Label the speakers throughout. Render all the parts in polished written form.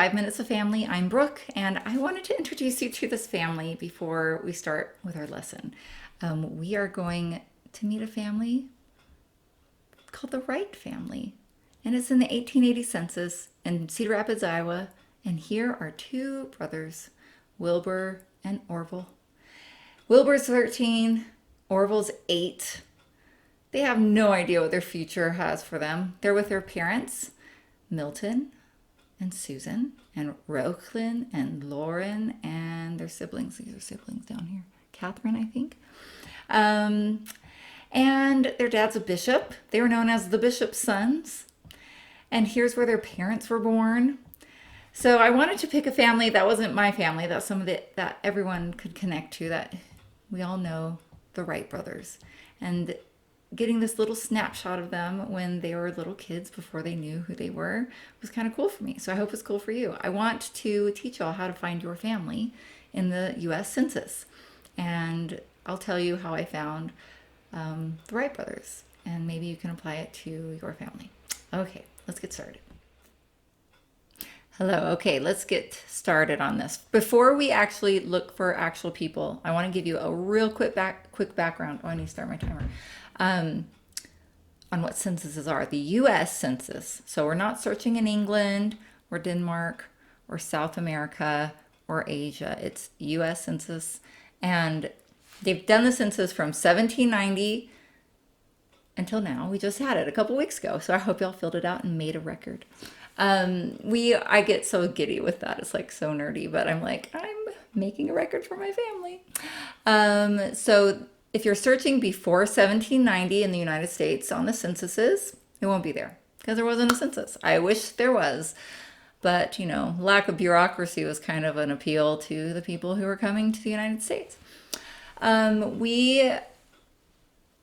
Speaker 1: 5 Minutes of Family. I'm Brooke, and I wanted to introduce you to this family before we start with our lesson. We are going to meet a family called the Wright family, and it's in the 1880 census in Cedar Rapids, Iowa. And here are two brothers, Wilbur and Orville. Wilbur's 13, Orville's 8. They have no idea what their future has for them. They're with their parents, Milton and Susan and Rocklin and Lauren and their siblings. These are siblings down here. Catherine, I think. And their dad's a bishop. They were known as the bishop's sons. And here's where their parents were born. So I wanted to pick a family that wasn't my family. That's somebody that everyone could connect to, that we all know, the Wright brothers. And getting this little snapshot of them when they were little kids before they knew who they were was kind of cool for me. So I hope it's cool for you. I want to teach y'all how to find your family in the US Census. And I'll tell you how I found the Wright brothers. And maybe you can apply it to your family. Okay, let's get started. Hello. Okay, let's get started on this. Before we actually look for actual people, I want to give you a real quick background. Oh, I need to start my timer. On what censuses are. The US Census. So we're not searching in England or Denmark or South America or Asia. It's US Census. And they've done the census from 1790 until now. We just had it a couple weeks ago. So I hope y'all filled it out and made a record. I get so giddy with that. It's like so nerdy, but I'm like, I'm making a record for my family. So if you're searching before 1790 in the United States on the censuses, it won't be there because there wasn't a census. I wish there was, but lack of bureaucracy was kind of an appeal to the people who were coming to the United States. We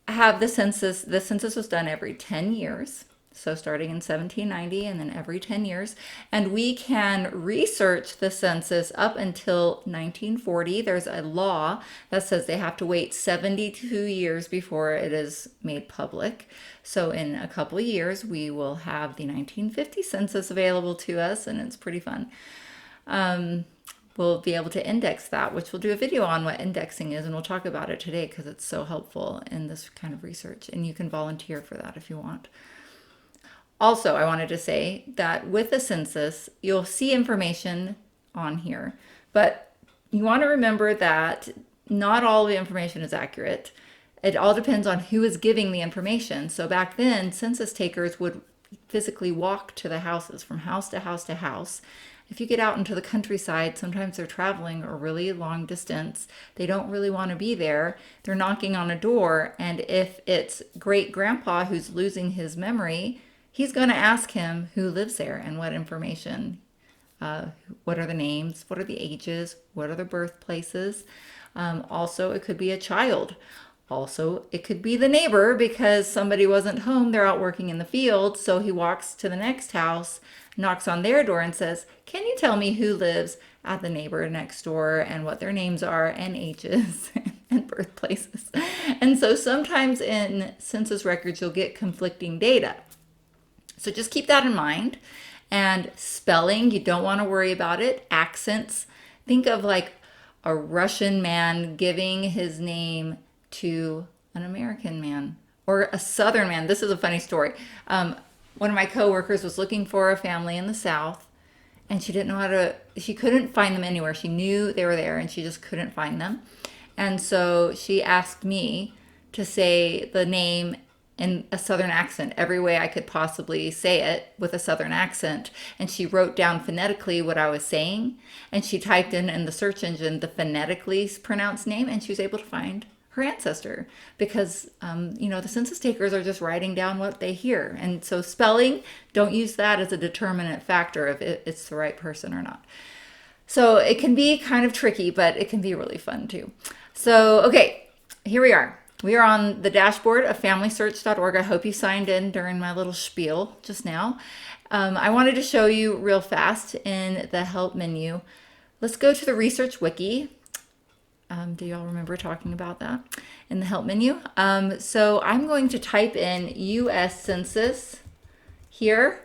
Speaker 1: have the census. The census was done every 10 years. So starting in 1790 and then every 10 years. And we can research the census up until 1940. There's a law that says they have to wait 72 years before it is made public. So in a couple of years, we will have the 1950 census available to us, and it's pretty fun. We'll be able to index that, which we'll do a video on what indexing is, and we'll talk about it today because it's so helpful in this kind of research. And you can volunteer for that if you want. Also, I wanted to say that with the census, you'll see information on here, but you want to remember that not all the information is accurate. It all depends on who is giving the information. So back then, census takers would physically walk to the houses from house to house to house. If you get out into the countryside, sometimes they're traveling a really long distance. They don't really want to be there. They're knocking on a door, and if it's great grandpa who's losing his memory, he's going to ask him who lives there and what information, what are the names, what are the ages, what are the birthplaces. Also, it could be a child. Also, it could be the neighbor because somebody wasn't home. They're out working in the field. So he walks to the next house, knocks on their door and says, "Can you tell me who lives at the neighbor next door and what their names are and ages and birthplaces?" And so sometimes in census records, you'll get conflicting data. So just keep that in mind. And spelling, you don't want to worry about it. Accents, think of like a Russian man giving his name to an American man or a Southern man. This is a funny story. One of my coworkers was looking for a family in the South, and she didn't know she couldn't find them anywhere. She knew they were there and she just couldn't find them. And so she asked me to say the name in a Southern accent, every way I could possibly say it with a Southern accent. And she wrote down phonetically what I was saying. And she typed in the search engine the phonetically pronounced name, and she was able to find her ancestor because, the census takers are just writing down what they hear. And so spelling, don't use that as a determinant factor if it's the right person or not. So it can be kind of tricky, but it can be really fun too. So, okay, here we are. We are on the dashboard of FamilySearch.org. I hope you signed in during my little spiel just now. I wanted to show you real fast in the help menu. Let's go to the research wiki. Do y'all remember talking about that in the help menu? So I'm going to type in US Census here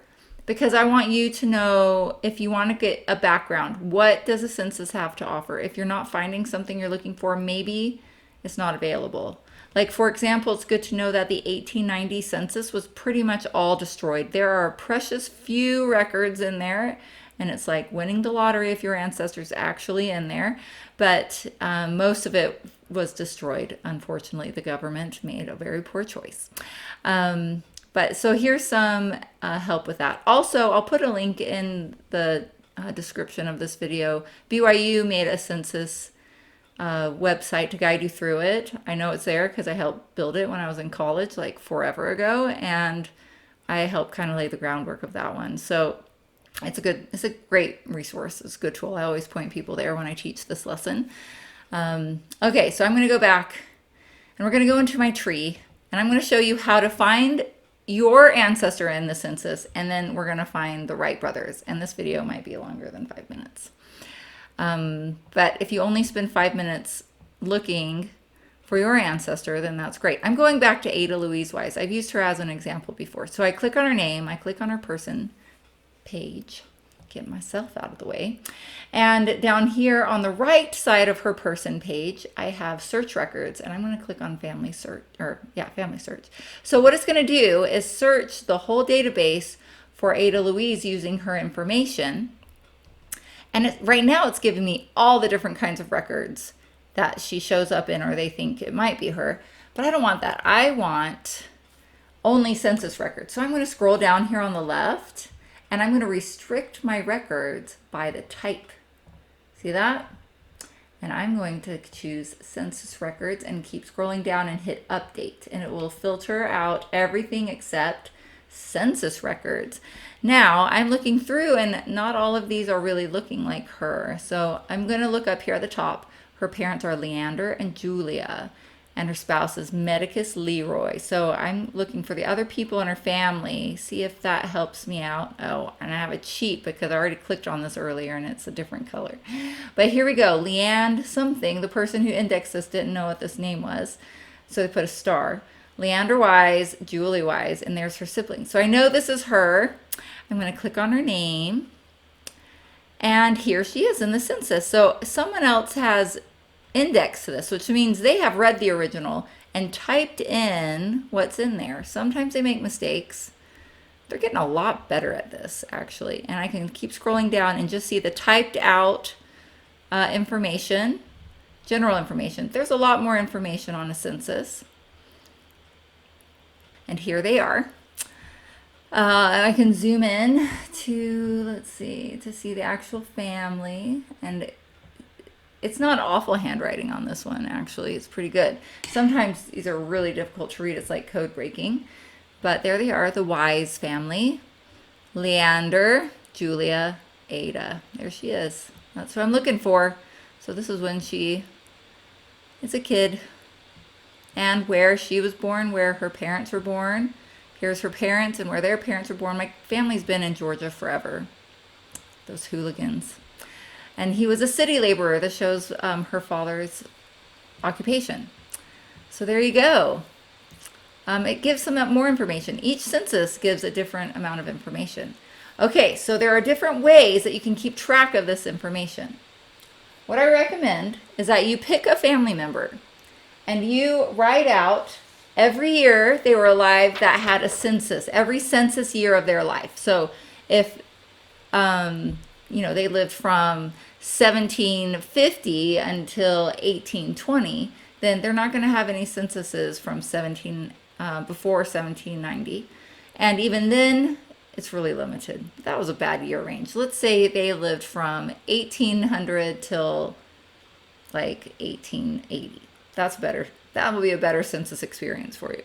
Speaker 1: because I want you to know, if you want to get a background, what does a census have to offer? If you're not finding something you're looking for, maybe it's not available. Like, for example, it's good to know that the 1890 census was pretty much all destroyed. There are precious few records in there, and it's like winning the lottery if your ancestor's actually in there. But most of it was destroyed. Unfortunately, the government made a very poor choice. But so here's some help with that. Also, I'll put a link in the description of this video. BYU made a census website to guide you through it. I know it's there because I helped build it when I was in college, like forever ago, and I helped kind of lay the groundwork of that one. So it's a great resource. It's a good tool. I always point people there when I teach this lesson. Okay, so I'm going to go back and we're going to go into my tree, and I'm going to show you how to find your ancestor in the census, and then we're going to find the Wright brothers. And this video might be longer than 5 minutes. But if you only spend 5 minutes looking for your ancestor, then that's great. I'm going back to Ada Louise Wise. I've used her as an example before. So I click on her name, I click on her person page, get myself out of the way. And down here on the right side of her person page, I have search records, and I'm going to click on Family Search. So what it's going to do is search the whole database for Ada Louise using her information. And right now it's giving me all the different kinds of records that she shows up in, or they think it might be her. But I don't want that. I want only census records. So I'm going to scroll down here on the left, and I'm going to restrict my records by the type. See that? And I'm going to choose census records and keep scrolling down and hit update. And it will filter out everything except census records. Now I'm looking through, and not all of these are really looking like her. So I'm going to look up here at the top. Her parents are Leander and Julia, and her spouse is Medicus Leroy. So I'm looking for the other people in her family, see if that helps me out. Oh, and I have a cheat because I already clicked on this earlier and it's a different color. But here we go. Leand something. The person who indexed this didn't know what this name was, so they put a star. Leander Wise, Julie Wise, and there's her siblings. So I know this is her. I'm going to click on her name, and here she is in the census. So someone else has indexed this, which means they have read the original and typed in what's in there. Sometimes they make mistakes. They're getting a lot better at this, actually. And I can keep scrolling down and just see the typed out information, general information. There's a lot more information on a census. And here they are. I can zoom in to, let's see, to see the actual family. And it's not awful handwriting on this one, actually. It's pretty good. Sometimes these are really difficult to read. It's like code breaking. But there they are, the Wise family. Leander, Julia, Ada. There she is. That's what I'm looking for. So this is when she is a kid. And where she was born, where her parents were born. Here's her parents and where their parents were born. My family's been in Georgia forever. Those hooligans. And he was a city laborer. This shows her father's occupation. So there you go. It gives some more information. Each census gives a different amount of information. Okay, so there are different ways that you can keep track of this information. What I recommend is that you pick a family member and you write out every year they were alive that had a census, every census year of their life. So if they lived from 1750 until 1820, then they're not going to have any censuses from before 1790. And even then, it's really limited. That was a bad year range. Let's say they lived from 1800 till like 1880. That's better. That will be a better census experience for you.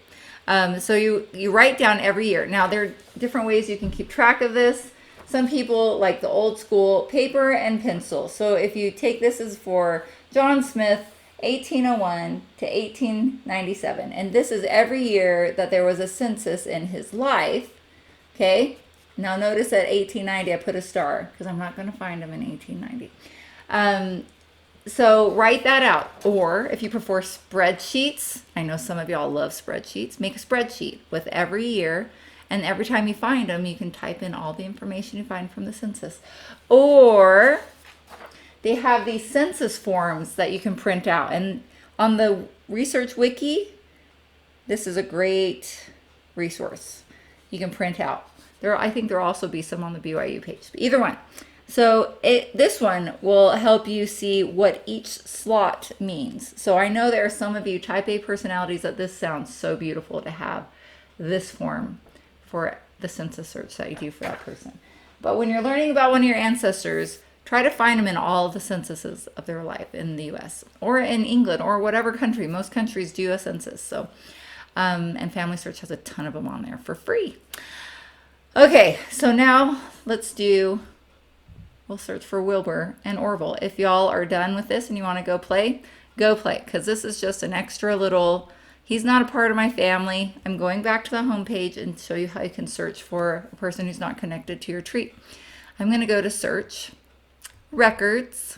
Speaker 1: So you write down every year. Now, there are different ways you can keep track of this. Some people like the old school paper and pencil. So if you take this as for John Smith, 1801 to 1897. And this is every year that there was a census in his life. Okay. Now notice at 1890, I put a star because I'm not going to find him in 1890. So write that out. Or if you prefer spreadsheets, I know some of y'all love spreadsheets, make a spreadsheet with every year And every time you find them, you can type in all the information you find from the census. Or they have these census forms that you can print out. And on the Research Wiki, this is a great resource you can print out. I think there'll also be some on the BYU page. Either one. So this one will help you see what each slot means. So I know there are some of you type A personalities that this sounds so beautiful to have this form for the census search that you do for that person. But when you're learning about one of your ancestors, try to find them in all of the censuses of their life in the US or in England or whatever country. Most countries do a census. So, and FamilySearch has a ton of them on there for free. Okay, so now we'll search for Wilbur and Orville. If y'all are done with this and you want to go play, because this is just an extra little, he's not a part of my family. I'm going back to the home page and show you how you can search for a person who's not connected to your tree. I'm going to go to search, records,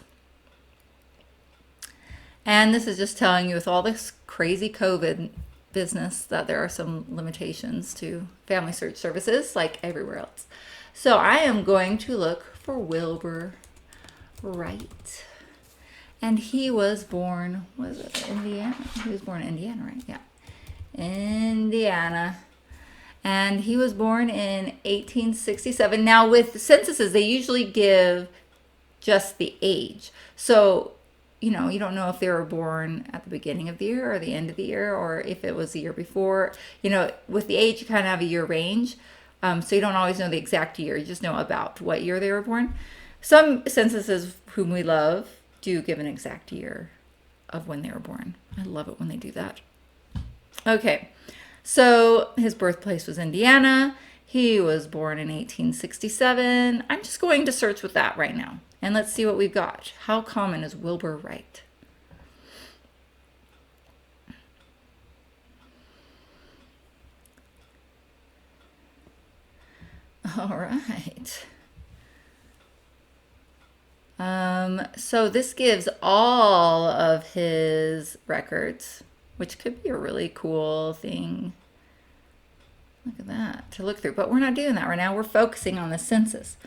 Speaker 1: and this is just telling you with all this crazy COVID business that there are some limitations to family search services like everywhere else. So I am going to look for Wilbur Wright. And he was born, was it Indiana? He was born in Indiana, right? Yeah. Indiana. And he was born in 1867. Now with censuses, they usually give just the age. So, you don't know if they were born at the beginning of the year or the end of the year, or if it was the year before. With the age, you kind of have a year range. So you don't always know the exact year. You just know about what year they were born. Some censuses, whom we love, do give an exact year of when they were born. I love it when they do that. Okay, so his birthplace was Indiana. He was born in 1867. I'm just going to search with that right now. And let's see what we've got. How common is Wilbur Wright? All right. So this gives all of his records, which could be a really cool thing. Look at that, to look through. But we're not doing that right now. We're focusing on the census.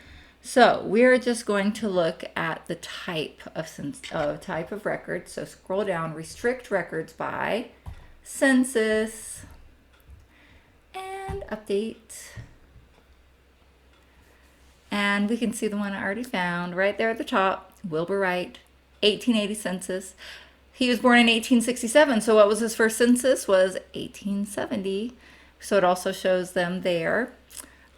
Speaker 1: So we're just going to look at the type of record. So scroll down, restrict records by census, and update. And we can see the one I already found right there at the top, Wilbur Wright, 1880 census. He was born in 1867, so what was his first census? Was 1870. So it also shows them there.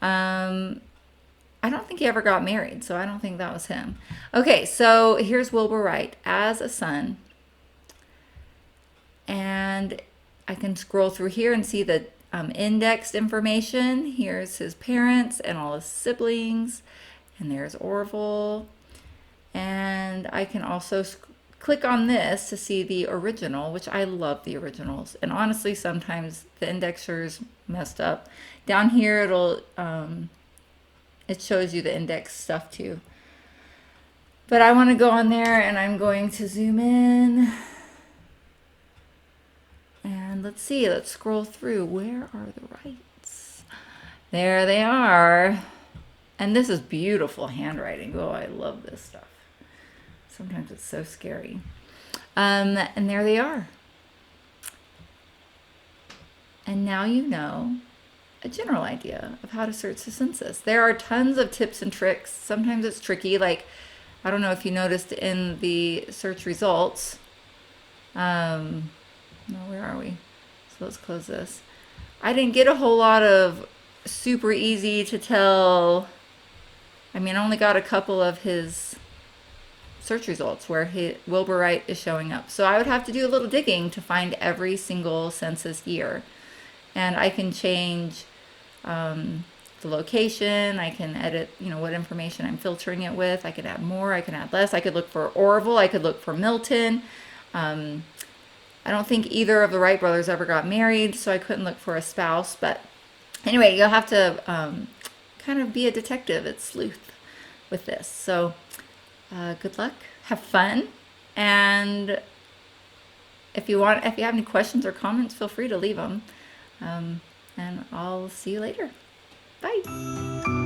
Speaker 1: I don't think he ever got married, so I don't think that was him. Okay, so here's Wilbur Wright as a son. And I can scroll through here and see the indexed information. Here's his parents and all his siblings. And there's Orville. And I can also click on this to see the original, which I love the originals. And honestly, sometimes the indexer's messed up. Down here, it shows you the index stuff too. But I want to go on there and I'm going to zoom in. And let's see, let's scroll through. Where are the Wrights? There they are. And this is beautiful handwriting. Oh, I love this stuff. Sometimes it's so scary. And there they are. And now you know a general idea of how to search the census. There are tons of tips and tricks. Sometimes it's tricky. Like, I don't know if you noticed in the search results. No, where are we? So let's close this. I didn't get a whole lot of super easy to tell. I mean, I only got a couple of his search results where Wilbur Wright is showing up. So I would have to do a little digging to find every single census year. And I can change the location. I can edit, what information I'm filtering it with. I could add more. I can add less. I could look for Orville. I could look for Milton. I don't think either of the Wright brothers ever got married, so I couldn't look for a spouse. But anyway, you'll have to kind of be a detective at sleuth with this. So good luck. Have fun. And if you have any questions or comments, feel free to leave them. And I'll see you later. Bye.